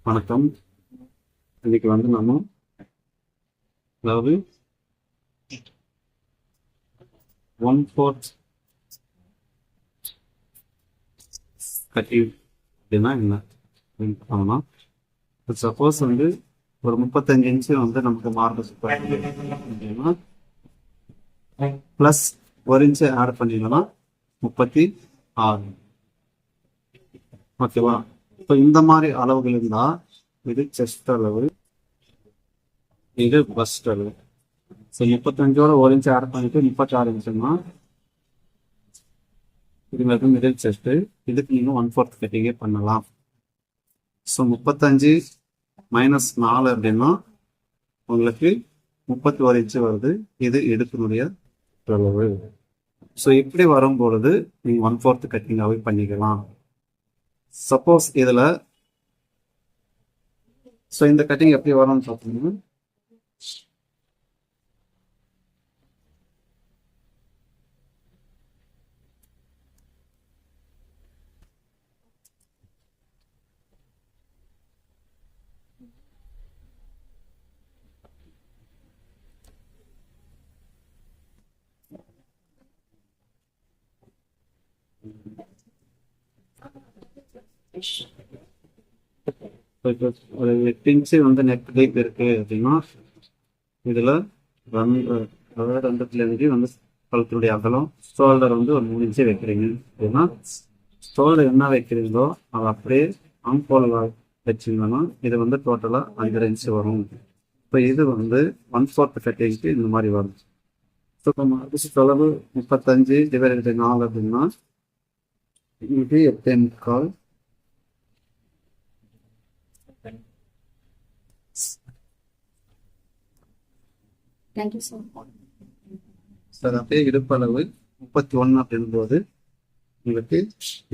வணக்கம். இன்னைக்கு நம்ம அதாவது 1/4 கட்டிங் அப்படின்னா என்ன அப்படின்னு பார்த்தோம்னா, சப்போஸ் ஒரு 35 இன்ச்சு நமக்கு மார்க் அப்படின்னா ப்ளஸ் 1 இன்ச்சு ஆட் பண்ணிங்கன்னா 36. ஓகேவா? இப்போ இந்த மாதிரி அளவுகள் இருந்தா இது செஸ்ட் அளவு, இது பஸ்ட் அளவு. ஸோ 35ஓட 1 இன்ச் ஆட் பண்ணிட்டு 36 இன்ச்சுன்னா இது மிடில் செஸ்ட். இதுக்கு நீங்கள் 1/4 கட்டிங்கே பண்ணலாம். ஸோ 35 மைனஸ் 4 அப்படின்னா உங்களுக்கு 31 இன்ச்சு வருது. இது இடுப்பினுடைய அளவு. ஸோ இப்படி வரும்பொழுது நீங்கள் 1/4 கட்டிங்காகவே பண்ணிக்கலாம். சப்போஸ் இதில் இந்த கட்டிங் எப்படி வரும்னு பார்த்தீங்கன்னா, ஒரு 8 இன்ச்சு நெக் டீப் இருக்கு அப்படின்னா இதுல ரெண்டுலேருந்து கழுத்தினுடைய அகலம், ஷோல்டர் ஒரு 3 இன்ச்சு வைக்கிறீங்க அப்படின்னா ஷோல்டர் என்ன வைக்கிறீங்களோ அதை அப்படியே ஆம்போல் வச்சிங்கன்னா இது டோட்டலா 5.5 இன்ச்சு வரும். இப்போ இது 1/4 கட்டிங்க்கு இந்த மாதிரி வரும். ஸோ தொலைவு 35 டிவைடட் பை 4 அப்படின்னா இது 8.25. சார் அப்படியே இடுப்பளவு 31 அப்படின்போது உங்களுக்கு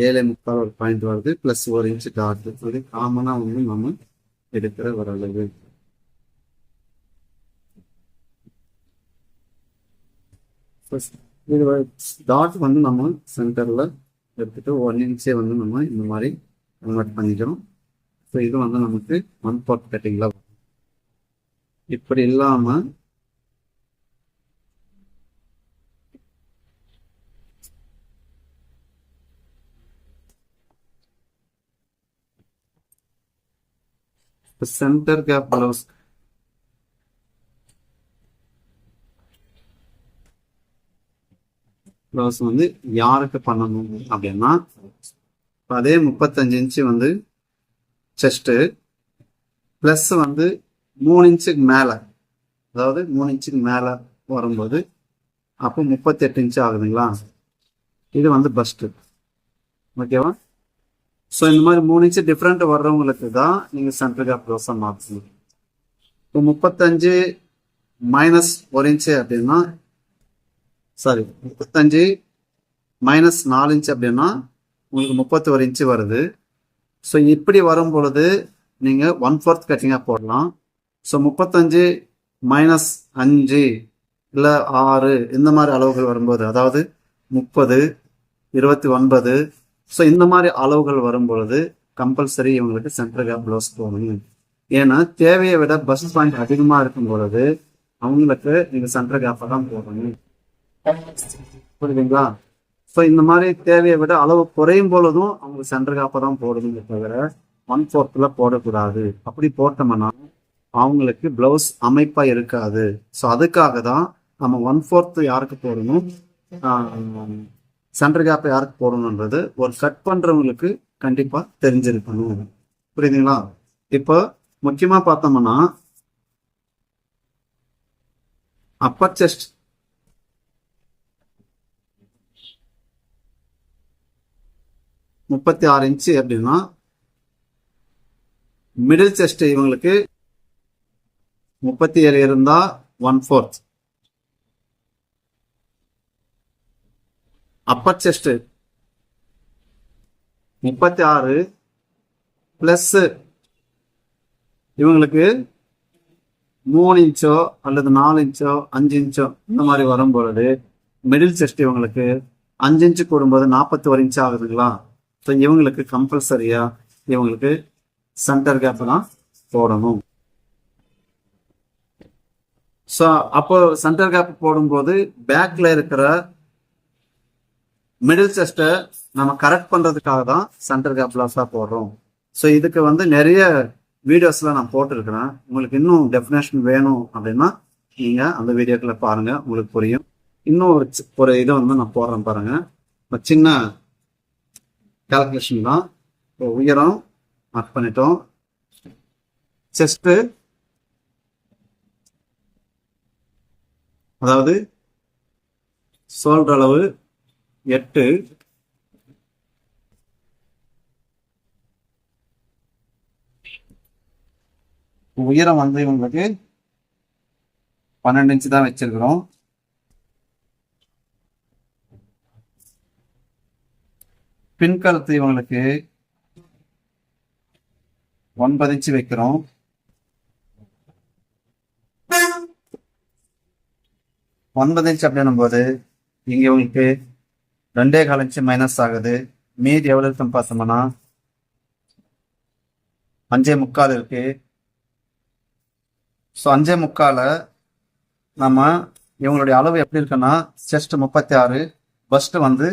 7.25 ஒரு பாயிண்ட் வருது, பிளஸ் 1 இன்ச்சு டாட். இது காமனா நம்ம எடுக்கிற ஒரு அளவு. இது டாட் நம்ம சென்டர்ல எடுத்துட்டு 1 இன்ச்சே நம்ம இந்த மாதிரி கன்வெர்ட் பண்ணிக்கிறோம். ஸோ இது நமக்கு 1/4 கட்டிங்ல இப்படி இல்லாம சென்டர் கேப் பிளவுஸ் யாருக்கு பண்ணணும் அப்படின்னா, அதே 35 இன்ச்சு செஸ்ட் பிளஸ் 3 இன்ச்சுக்கு மேல, அதாவது 3 இன்ச்சுக்கு மேல வரும்போது அப்போ 38 இன்ச்சு ஆகுதுங்களா. இது பஸ்ட். ஓகேவா? ஸோ இந்த மாதிரி 3 இன்ச்சு டிஃப்ரெண்ட் வர்றவங்களுக்கு தான் நீங்கள் சென்டர் கேப் ப்ளவுஸாக மாற்றணும். இப்போ 35 மைனஸ் 1 இன்ச்சு அப்படின்னா, சாரி 35 மைனஸ் 4 இன்ச்சு அப்படின்னா உங்களுக்கு 31 இன்ச்சு வருது. ஸோ இப்படி வரும் பொழுது நீங்கள் 1/4 கட்டிங்காக போடலாம். ஸோ 35 மைனஸ் 5 இல்லை 6 இந்த மாதிரி அளவுகள் வரும்போது, அதாவது 30, 29, ஸோ இந்த மாதிரி அளவுகள் வரும் பொழுது கம்பல்சரி இவங்களுக்கு சென்டர் கேப் ப்ளவுஸ் போகணும். ஏன்னா தேவையை விட பஸ் பாயிண்ட் அதிகமாக இருக்கும் பொழுது அவங்களுக்கு நீங்கள் சென்டர் கேப்பை தான் போடணும். புரியுதுங்களா? ஸோ இந்த மாதிரி தேவையை விட அளவு குறையும் பொழுதும் அவங்களுக்கு சென்டர் கேப்பை தான் போடணுமே தவிர 1/4 போடக்கூடாது. அப்படி போட்டோம்னா அவங்களுக்கு பிளவுஸ் அமைப்பா இருக்காது. ஸோ அதுக்காக தான் நம்ம 1/4 யாருக்கு போடணும், சென்டர் கேப் யாருக்கு போடணுன்றது ஒரு கட் பண்றவங்களுக்கு கண்டிப்பா தெரிஞ்சிருக்கணும். புரியுதுங்களா? இப்போ முக்கியமா பார்த்தோம்னா அப்பர் செஸ்ட் 36 இன்ச்சு அப்படின்னா மிடில் செஸ்ட் இவங்களுக்கு 37 இருந்தா 1/4. அப்பர் செஸ்ட் 36 பிளஸ் இவங்களுக்கு 3 இன்ச்சோ அல்லது 4 இன்ச்சோ 5 இன்ச்சோ இந்த மாதிரி வரும் பொழுது மிடில் செஸ்ட் இவங்களுக்கு 5 இன்ச்சு கூடும்போது 41 இன்ச்சு ஆகுதுங்களா. ஸோ இவங்களுக்கு கம்பல்சரியா இவங்களுக்கு சென்டர் கேப் தான் போடணும். ஸோ அப்போ சென்டர் கேப் போடும்போது பேக்ல இருக்கிற மிடில் செஸ்ட்டை நம்ம கரெக்ட் பண்றதுக்காக தான் சென்டர் கேப் லாஸா போடுறோம். ஸோ இதுக்கு வந்து நிறைய வீடியோஸ்ல நான் போட்டிருக்கிறேன். உங்களுக்கு இன்னும் டெஃபினேஷன் வேணும் அப்படின்னா நீங்க அந்த வீடியோக்களை பாருங்க, உங்களுக்கு புரியும். இன்னும் ஒரு இதை வந்து நான் போடுறேன் பாருங்க. ஒரு சின்ன கால்குலேஷன் தான். உயரம் மார்க் பண்ணிட்டோம். செஸ்ட் அதாவது ஷோல்டர் அளவு 8, உயரம் வந்து இவங்களுக்கு 12 இன்ச்சு தான் வச்சிருக்கிறோம். பின்கழுத்து இவங்களுக்கு 9 இன்ச்சு வைக்கிறோம். ஒன்பது இன்ச் அப்படின்னும் போது இங்க உங்களுக்கு 2.25 இன்ச்சு மைனஸ் ஆகுது. மீதி எவ்வளவு இருக்குன்னு பார்த்தோம்னா 5.25 இருக்கு. ஸோ 5.25 நம்ம இவங்களுடைய அளவு எப்படி இருக்குன்னா செஸ்ட் 36, பஸ்ட் வந்து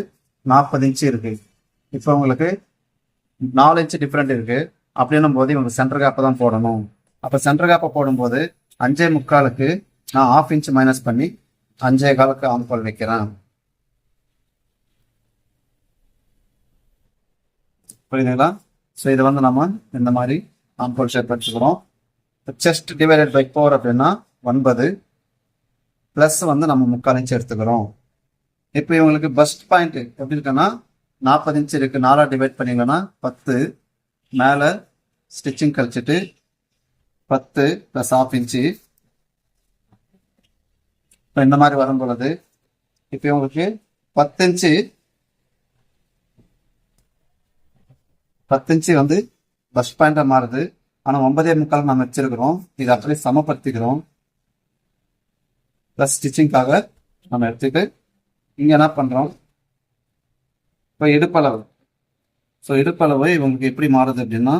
40 இன்ச்சு இருக்கு. இப்போ உங்களுக்கு 4 இன்ச்சு டிஃப்ரெண்ட் இருக்கு. அப்படின்னும் போது இவங்க சென்டர் கேப்பை தான் போடணும். அப்போ சென்டர் கேப்பை போடும்போது 5.25க்கு நான் 1/2 இன்ச்சு மைனஸ் பண்ணி 5.25க்கு ஆம்கோல் வைக்கிறேன். புரியுதுங்களா? ஸோ இதை வந்து நம்ம இந்த மாதிரி ஆம்கோல் ஷேப் எடுத்துக்கிறோம். செஸ்ட் டிவைடட் பை 4 அப்படின்னா 9 பிளஸ் வந்து நம்ம 3/4 இன்ச்சு எடுத்துக்கிறோம். இப்போ இவங்களுக்கு பஸ்ட் பாயிண்ட் எப்படி இருக்குன்னா 40 இன்ச்சு இருக்கு. 4 டிவைட் பண்ணிங்கன்னா 10, மேலே ஸ்டிச்சிங் கழிச்சிட்டு 10 பிளஸ் 1/2 இன்ச்சு. இப்போ இந்த மாதிரி வரும் பொழுது இப்போ இவங்களுக்கு 10 இன்ச்சு வந்து பஸ்ட் பாயிண்டா மாறுது. ஆனால் 9.25 நம்ம வச்சிருக்கிறோம். இதை அப்படியே சமப்படுத்திக்கிறோம். ப்ளஸ் ஸ்டிச்சிங்காக நம்ம எடுத்துட்டு இங்கே என்ன பண்ணுறோம், இப்போ இடுப்பளவு. ஸோ இடுப்பளவு இவங்களுக்கு எப்படி மாறுது அப்படின்னா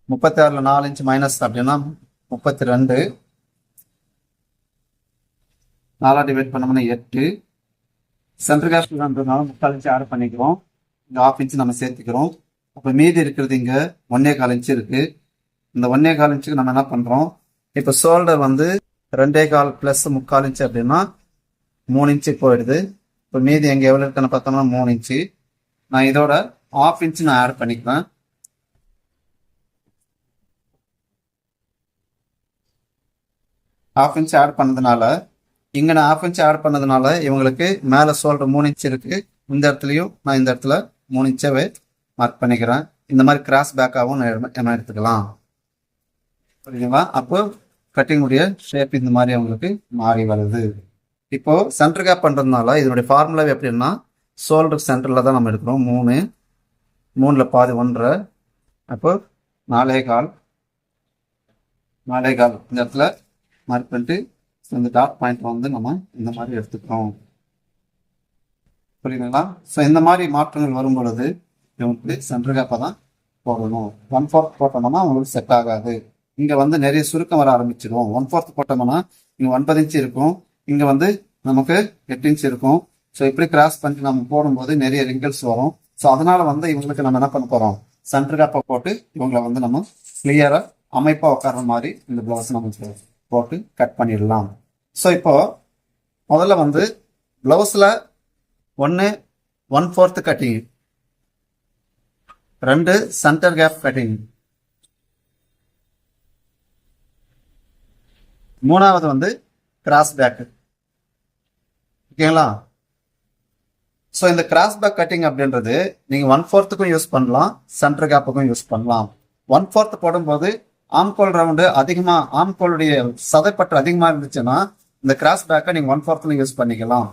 36ல் 4 இன்ச்சு மைனஸ் அப்படின்னா 32, 4 டிவைட் பண்ணோம்னா 8. சென்டர் கேப் 3/4 இன்ச்சு ஆட் பண்ணிக்கிறோம். இங்கே 1/2 இன்ச்சு நம்ம சேர்த்துக்கிறோம். அப்போ மீதி இருக்கிறது இங்கே 1.25 இன்ச்சு இருக்கு. இந்த 1.25 இன்ச்சுக்கு நம்ம என்ன பண்ணுறோம், இப்போ ஷோல்டர் வந்து 2.25 பிளஸ் 3/4 இன்ச்சு அப்படின்னா 3 இன்ச்சு போயிடுது. இப்போ மீதி எங்கே எவ்வளோ இருக்குன்னு பார்த்தோம்னா 3 இன்ச்சு. நான் இதோட 1/2 இன்ச்சு நான் ஆட் பண்ணிக்கிறேன். ½ இன்ச் ஆட் பண்ணதுனால இங்கே நான் ½ இன்ச் ஆட் பண்ணதுனால இவங்களுக்கு மேலே ஷோல்டர் 3 இன்ச் இருக்கு. இந்த இடத்துலையும் நான் இந்த இடத்துல 3 இன்ச்சாவே மார்க் பண்ணிக்கிறேன். இந்த மாதிரி கிராஸ் பேக்காகவும் என்ன எடுத்துக்கலாம். புரியுதுங்களா? அப்போ கட்டிங் உடைய ஷேப் இந்த மாதிரி அவங்களுக்கு மாறி வருது. இப்போ சென்டர் கேப் பண்ணுறதுனால இதனுடைய ஃபார்முலாவே எப்படின்னா ஷோல்டர் சென்டரில் தான் நம்ம எடுக்கிறோம். 3, 3ல் பாதி 1.5, அப்போ 4.25 இந்த இடத்துல மார்க் பண்ணிட்டு இந்த டாட் பாயிண்ட் வந்து நம்ம இந்த மாதிரி எடுத்துக்கிறோம். புரியுதுங்களா? ஸோ இந்த மாதிரி மாற்றங்கள் வரும் பொழுது இவங்களுக்கு சென்டர் கேப்பை தான் போடணும். 1/4 போட்டோம்னா அவங்களுக்கு செட் ஆகாது. இங்கே வந்து நிறைய சுருக்கம் வர ஆரம்பிச்சிடும். 1/4 போட்டோம்னா இங்கே 9 இன்ச்சு இருக்கும், இங்கே வந்து நமக்கு 8 இன்ச்சு இருக்கும். ஸோ இப்படி கிராஸ் பண்ணிட்டு நம்ம போடும்போது நிறைய ரிங்கிள்ஸ் வரும். ஸோ அதனால வந்து இவங்களுக்கு நம்ம என்ன பண்ண போகிறோம், சென்டர் கேப்பை போட்டு இவங்களை வந்து நம்ம கிளியராக அமைப்பாக உட்கார்ற மாதிரி இந்த ப்ளவுஸ் நம்ம போட்டு கட் பண்ணிடலாம். ஸோ இப்போ முதல்ல வந்து ப்ளவுஸில் 1/4 கட்டிங், 2 சென்டர் கேப் கட்டிங், 3வது வந்து கிராஸ் பேக். ஓகேங்களா? ஸோ இந்த கிராஸ் பேக் கட்டிங் அப்படின்றது நீங்கள் 1/4க்கும் யூஸ் பண்ணலாம், சென்டர் கேப்புக்கும் யூஸ் பண்ணலாம். 1/4 போடும்போது ஆம்கோல் ரவுண்டு அதிகமாக, ஆம்கோலுடைய சதைப்பற்று அதிகமாக இருந்துச்சுன்னா இந்த கிராஸ் பேக்கை நீங்கள் 1/4 யூஸ் பண்ணிக்கலாம்.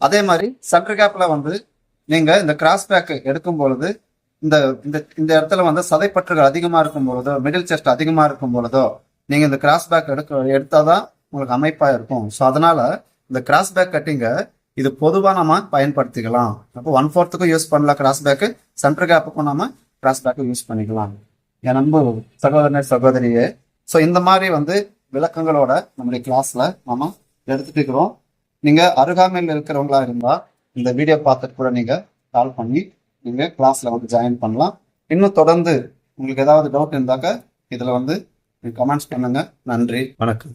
அதே மாதிரி சென்டர் கேப்பில் வந்து நீங்கள் இந்த கிராஸ் பேக் எடுக்கும் பொழுது இந்த இந்த இடத்துல வந்து சதைப்பற்றுகள் அதிகமாக இருக்கும் பொழுதோ, மிடில் செஸ்ட் அதிகமாக இருக்கும் பொழுதோ நீங்கள் இந்த கிராஸ் பேக் எடுத்தாதான் உங்களுக்கு அமைப்பாக இருக்கும். ஸோ அதனால இந்த கிராஸ் பேக் கட்டிங்கை இது பொதுவா நம்ம பயன்படுத்திக்கலாம். அப்போ 1/4க்கும் யூஸ் பண்ணலாம் கிராஸ் பேக்கு, சென்டர் கேப்புக்கும் நம்ம கிராஸ் பேக்கு யூஸ் பண்ணிக்கலாம். என் அன்பு சகோதரர் சகோதரியே, ஸோ இந்த மாதிரி வந்து விளக்கங்களோட நம்முடைய கிளாஸ்ல நம்ம எடுத்துட்டு இருக்கிறோம். நீங்க அருகாமையில் இருக்கிறவங்களா இருந்தா இந்த வீடியோ பார்த்துட்டு கூட நீங்க கால் பண்ணி நீங்க கிளாஸ்ல வந்து ஜாயின் பண்ணலாம். இன்னும் தொடர்ந்து உங்களுக்கு ஏதாவது டவுட் இருந்தாக்க இதுல வந்து கமெண்ட்ஸ் பண்ணுங்க. நன்றி, வணக்கம்.